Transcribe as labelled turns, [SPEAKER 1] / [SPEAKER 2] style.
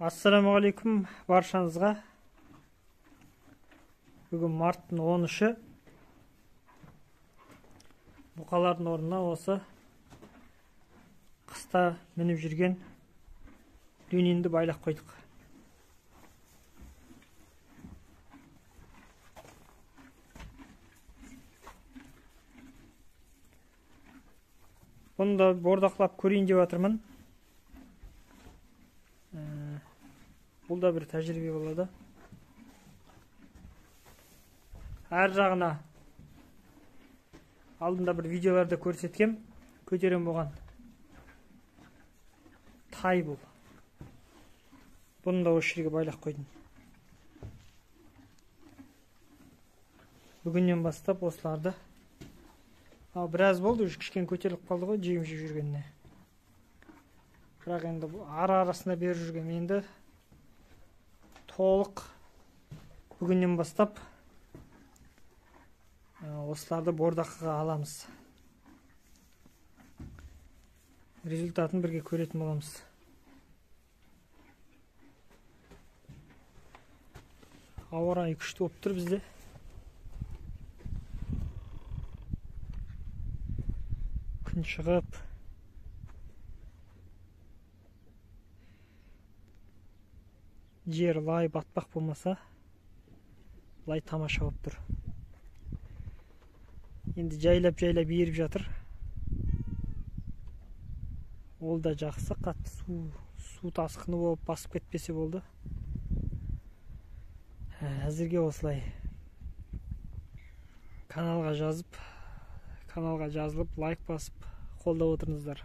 [SPEAKER 1] Ассаламағалейкум баршаңызға. Бүгін марттың 13-і. Бұқалардың орнына осы қыста мініп жүрген дөненді байлақ қойдық. Бұны да бордақлап көрейін деп жатырмын. Бұл да бір тәжірибе болады. Әр жағына алдында бір видеоларда көрсеткем, көтерем болған. Тай бұл. Бұны да осы жерге байлақ қойдым. Бүгіннен бастап осыларды. Біраз болды, кішкене көтеріліп қалды ғой, жем жеп жүргеніне. Бірақ енді ара-арасында беріп жүрген, енді толық бүгіннен бастап осыларды бордаққа аламыз. Результатын бірге көретін боламыз. Ауа райы күшті болып тұр бізде. Күн шығып, жер лай батпақ болмаса, лай тамаша болып тұр. Енді жайлап еріп жатыр. Ол да жақсы, қатты су тасқыны болып басып кетпесе болды. Әзірге осылай. Каналға жазылып, лайк басып, қолдап отырыңыздар.